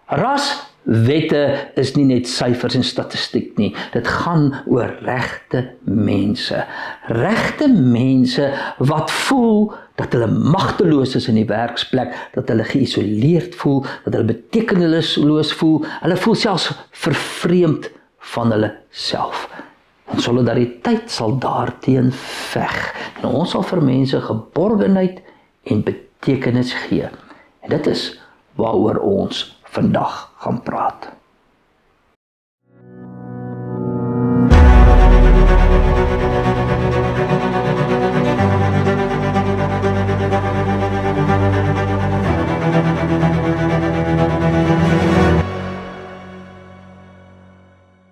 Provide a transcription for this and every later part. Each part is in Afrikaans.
Raswette is nie net syfers en statistiek nie. Dit gaan oor regte mense. Regte mense wat voel dat hulle magteloos is in die werksplek, dat hulle geïsoleerd voel, dat hulle betekenisloos voel, hulle voel selfs vervreemd van hulle self. En solidariteit sal daarteen veg. En ons sal vir mense geborgenheid en betekenis gee. En dit is waaroor ons vandag gaan praat.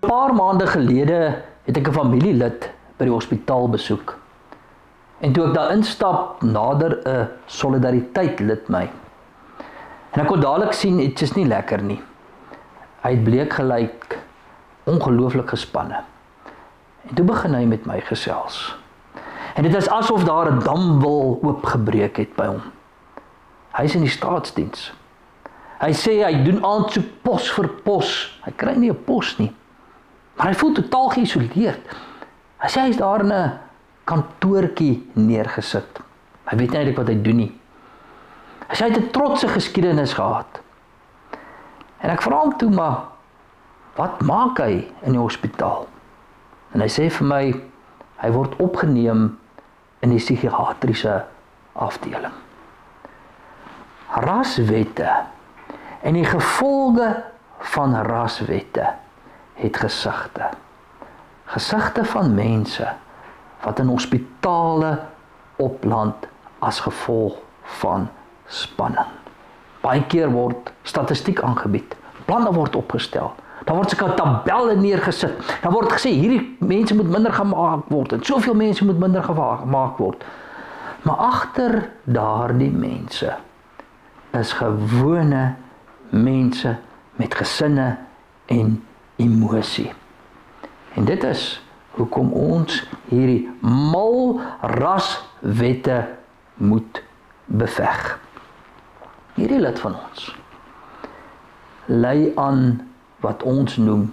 Een paar maande gelede het ek 'n familielid by die hospitaal besoek. En toe ek daar instap, nader 'n solidariteit lid my. En ek kon dadelik sien, iets is nie lekker nie. Hy het bleek gelyk, ongelooflik gespanne. En toe begin hy met my gesels. En dit is asof daar 'n damwal oopgebreek het by hom. Hy is in die staatsdiens. Hy sê hy doen aansoek pos vir pos. Hy kry nie 'n pos nie. Maar hy voel totaal geïsoleerd. Hy sê hy is daar in 'n kantoortjie neergesit. Hy weet nie eintlik wat hy doen nie. Hy sê hy het 'n trotse geskiedenis gehad. En ek vra hom toe, maar wat maak hy in die hospitaal? En hy sê vir my, hy word opgeneem in die psigiatriese afdeling. Raswette en die gevolge van raswette het gesigte. Gesigte van mense wat in hospitale opland as gevolg van spanning. Baie keer word statistiek aangebied, planne word opgestel, daar word sulke tabelle neergesit, daar word gesê hierdie mense moet minder gemaak word en soveel mense moet minder gemaak word. Maar agter daardie mense is gewone mense met gesinne en emosie. En dit is hoekom ons hierdie mal raswette moet beveg. Hierdie lid van ons ly aan wat ons noem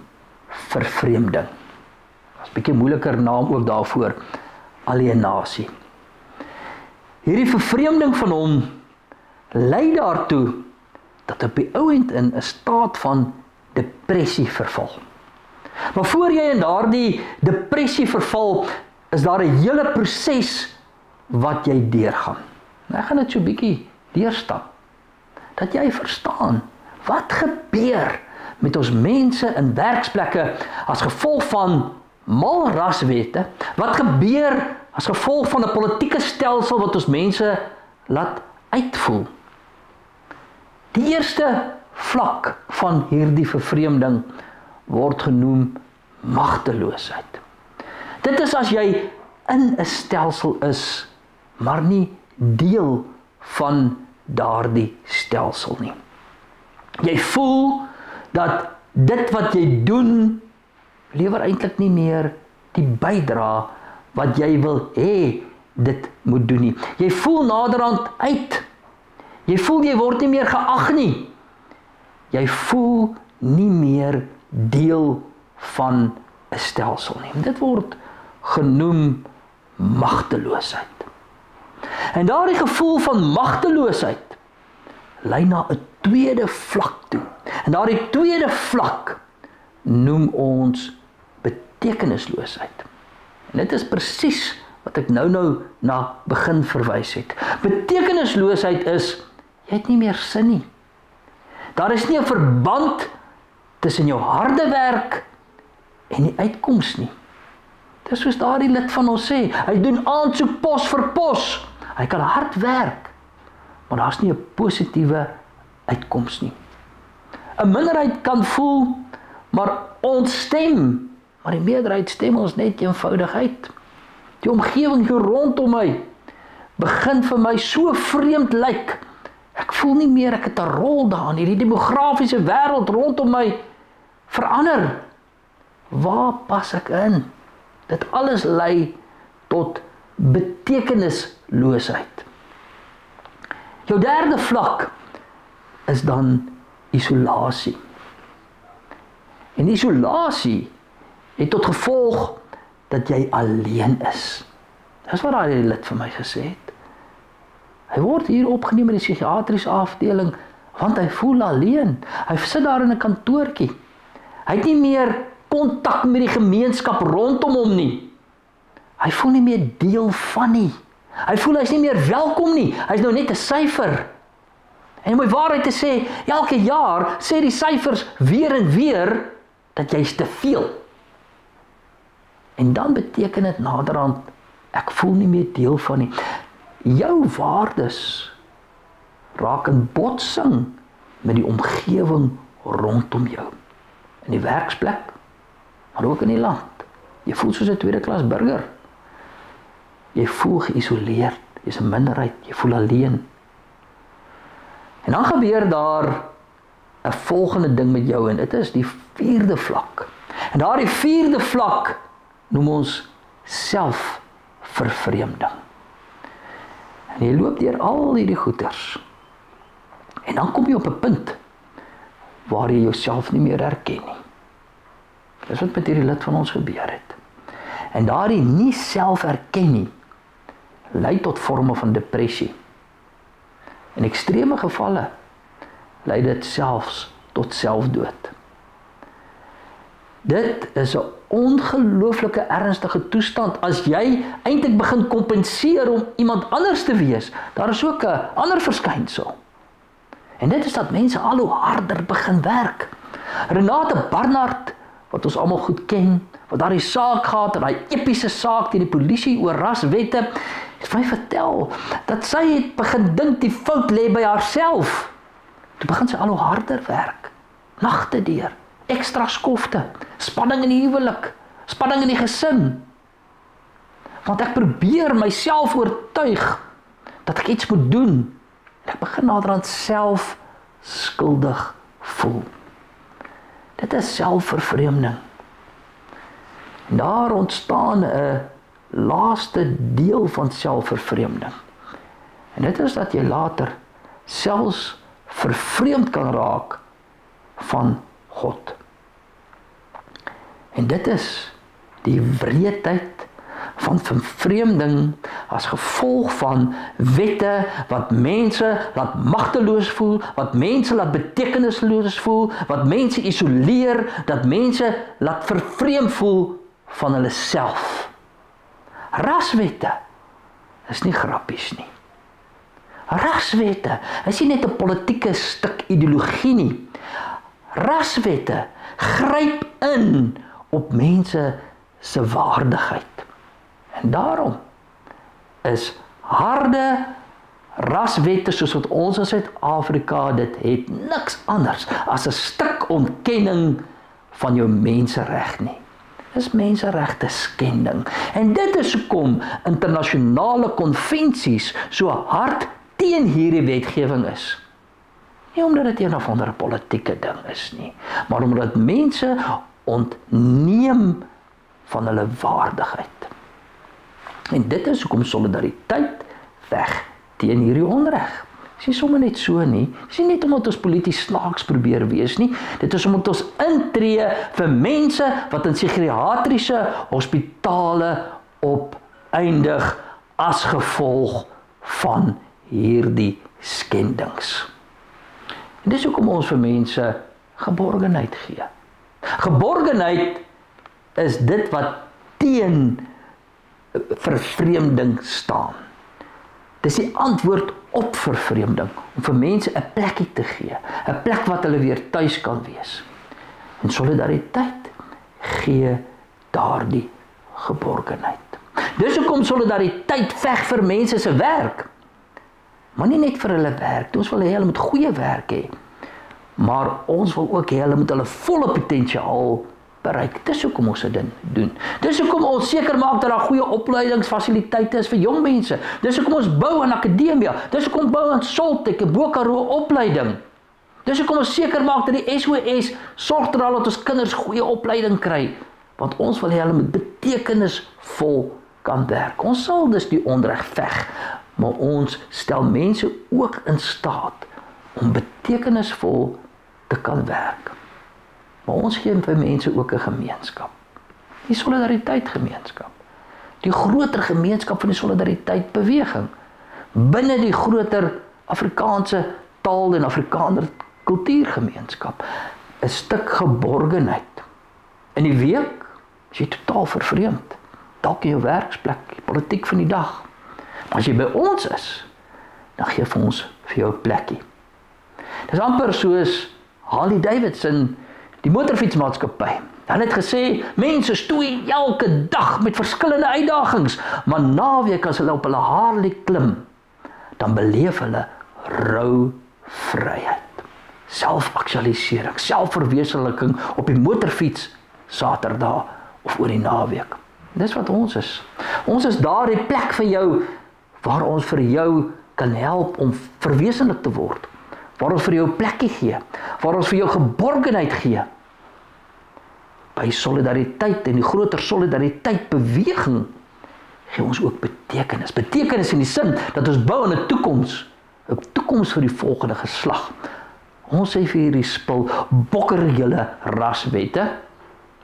vervreemding. Dat is 'n bietjie moeiliker naam ook daarvoor, alienasie. Hierdie vervreemding van hom lei daartoe dat op die ouend in 'n staat van depressie verval. Maar voor jy in daardie depressie verval, is daar 'n hele proses wat jy deurgaan. Ek gaan dit so 'n bietjie deurstap. Dat jy verstaan, wat gebeur met ons mense in werksplekke as gevolg van mal raswette, wat gebeur as gevolg van 'n politieke stelsel wat ons mense laat uitvoel. Die eerste vlak van hierdie vervreemding word genoem magteloosheid. Dit is as jy in 'n stelsel is, maar nie deel van daardie stelsel nie. Jy voel dat dit wat jy doen, lewer eintlik nie meer die bydra wat jy wil hê dit moet doen nie. Jy voel naderhand uit. Jy voel jy word nie meer geag nie. Jy voel nie meer deel van 'n stelsel nie. Dit word genoem magteloosheid. En daardie gevoel van magteloosheid lei na 'n tweede vlak toe. En daardie tweede vlak noem ons betekenisloosheid. En dit is presies wat ek nou na begin verwys het. Betekenisloosheid is, jy het nie meer sin nie. Daar is nie 'n verband tussen jou harde werk en die uitkoms nie. Dis soos daardie lid van ons sê, hy doen aansoek pos vir pos. Hy kan hard werk, maar daar's nie 'n positiewe uitkoms nie. 'n minderheid kan voel, maar ons stem, maar die meerderheid stem ons net eenvoudig uit. Die omgewing hier rondom my begin vir my so vreemd lyk. Ek voel nie meer ek het 'n rol daarin nie. Die demografiese wêreld rondom my verander. Waar pas ek in? Dit alles lei tot betekenisloosheid. Jou derde vlak is dan isolasie. En isolasie het tot gevolg dat jy alleen is. Dis wat daai lid vir my gesê het. Hy word hier opgeneem in die psigiatriese afdeling, want hy voel alleen. Hy sit daar in 'n kantoortjie. Hy het nie meer kontak met die gemeenskap rondom hom nie. Hy voel nie meer deel van nie. Hy voel hy's nie meer welkom nie. Hy's nou net 'n syfer. En om my waarheid te sê, elke jaar sê die syfers weer en weer dat jy's te veel. En dan beteken dit naderhand, ek voel nie meer deel van nie. Jou waardes raak in botsing met die omgewing rondom jou. In die werksplek, maar ook in die land. Jy voel soos 'n tweede klas burger. Jy voel geïsoleerd, jy's 'n minderheid, jy voel alleen. En dan gebeur daar 'n volgende ding met jou en dit is die 4de vlak. En daardie 4de vlak noem ons selfvervreemding. En jy loop deur al hierdie goeters. En dan kom jy op 'n punt waar jy jouself nie meer herken nie. Dis wat met hierdie lid van ons gebeur het. En daardie nie self herken nie, lei tot vorme van depressie. In ekstreme gevalle lei dit selfs tot selfdood. Dit is 'n ongelooflike ernstige toestand as jy eintlik begin kompenseer om iemand anders te wees. Daar is ook 'n ander verskynsel. En dit is dat mense al hoe harder begin werk. Renate Barnard, wat ons almal goed ken, wat daardie saak gehad, daai epiese saak teen die polisie oor raswette, het my vertel dat sy het begin dink die fout lê by haarself. Toe begin sy al hoe harder werk. Nagte deur, ekstra skofte, spanning in die huwelik, spanning in die gesin. Want ek probeer myself oortuig dat ek iets moet doen. En ek begin naderhand self skuldig voel. Dit is selfvervreemding. En daar ontstaan 'n laaste deel van selfvervreemding. En dit is dat jy later selfs vervreemd kan raak van God. En dit is die wreedheid van vervreemding as gevolg van wette wat mense laat magteloos voel, wat mense laat betekenisloos voel, wat mense isoleer, dat mense laat vervreemd voel van hulle self. Raswette is nie grappies nie. Raswette is nie net 'n politieke stuk ideologie nie. Raswette gryp in op mense se waardigheid. En daarom is harde raswette soos wat ons in Suid-Afrika dit het, niks anders as 'n stuk ontkenning van jou mensereg nie. Dis menseregte skending. En dit is hoekom internasionale konvensies so hard teen hierdie wetgewing is. Nie omdat dit een of ander politieke ding is nie, maar omdat mense ontneem van hulle waardigheid. En dit is hoekom solidariteit veg teen hierdie onreg. Dis nie sommer net so nie. Dis nie net omdat ons polities snaaks probeer wees nie. Dit is omdat ons intree vir mense wat in psigiatriese hospitale opeindig as gevolg van hierdie skendings. En dis hoekom ons vir mense geborgenheid gee. Geborgenheid is dit wat teen vervreemding staan. Dis die antwoord op vervreemding, om vir mense 'n plekkie te gee, 'n plek wat hulle weer tuis kan wees. En solidariteit gee daardie geborgenheid. Dis hoekom solidariteit veg vir mense se werk. Maar nie net vir hulle werk, ons wil hê hulle moet goeie werk hê. Maar ons wil ook hê hulle moet hulle volle potensiaal bereik. Dis hoekom ons dit doen. Dis hoekom ons seker maak dat daar goeie opleidingsfasiliteite is vir jong mense. Dis hoekom ons bou aan akademia. Dis hoekom ons bou aan Soltech en Bo-Karoo opleiding. Dis hoekom ons seker maak dat die SOS sorg dat ons kinders goeie opleiding kry. Want ons wil hê hulle moet betekenisvol kan werk. Ons sal dus die onreg veg, maar ons stel mense ook in staat om betekenisvol te kan werk. Maar ons gee vir mense ook 'n gemeenskap. Die solidariteitsgemeenskap. Die groter gemeenskap van die solidariteitsbeweging. Binne die groter Afrikaanse taal en Afrikaner kultuurgemeenskap. 'n Stuk geborgenheid. In die week is jy totaal vervreemd. Dalk in jou werksplek, die politiek van die dag. Maar as jy by ons is, dan gee vir ons vir jou 'n plekkie. Dis amper soos Harley Davidson, die motorfietsmaatskappy. Hulle het gesê, mense stoei elke dag met verskillende uitdagings, maar naweek as hulle op hulle Harley klim, dan beleef hulle rou vryheid. Selfaktualisering, selfverwesenliking op die motorfiets Saterdag of oor die naweek. Dis wat ons is. Ons is daardie plek vir jou waar ons vir jou kan help om verwesenlik te word. Waar ons vir jou plekkie gee, waar ons vir jou geborgenheid gee. By solidariteit en die groter solidariteitsbeweging gee ons ook betekenis. Betekenis in die sin dat ons bou aan 'n toekoms vir die volgende geslag. Ons sê vir hierdie spul, bokker julle raswette,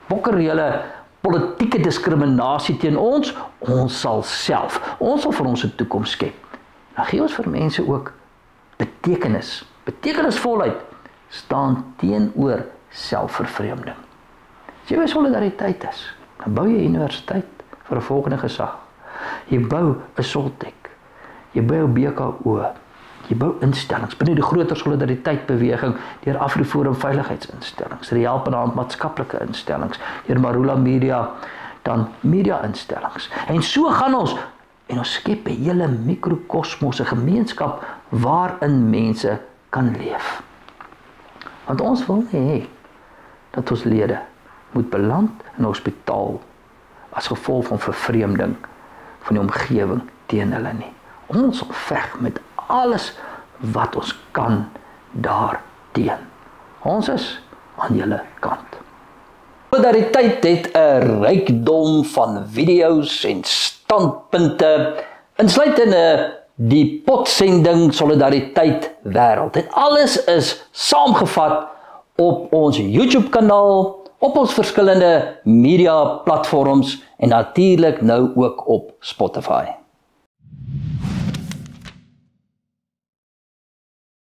bokker julle politieke diskriminasie teen ons sal vir ons 'n toekoms skep. Dan gee ons vir mense ook betekenis. Betekenisvolheid staan teenoor selfvervreemding. As jy by solidariteit is, dan bou jy 'n universiteit vir 'n volgende gesag. Jy bou 'n Soltech. Jy bou 'n BKO. Jy bou instellings binne die groter solidariteitsbeweging deur AfriForum veiligheidsinstellings, die Helpende Hand maatskaplike instellings, deur Marula Media, dan media-instellings. En so gaan ons en ons skep 'n hele mikrokosmos, 'n gemeenskap waarin mense kan leef. Want ons wil nie hê dat ons lede moet beland in 'n hospitaal as gevolg van vervreemding van die omgewing teen hulle nie. Ons sal veg met alles wat ons kan daarteen. Ons is aan julle kant. Solidariteit het 'n rykdom van video's en standpunte, insluitende die potsending Solidariteit Wêreld. En alles is saamgevat op ons YouTube kanaal, op ons verskillende media platforms en natuurlik nou ook op Spotify.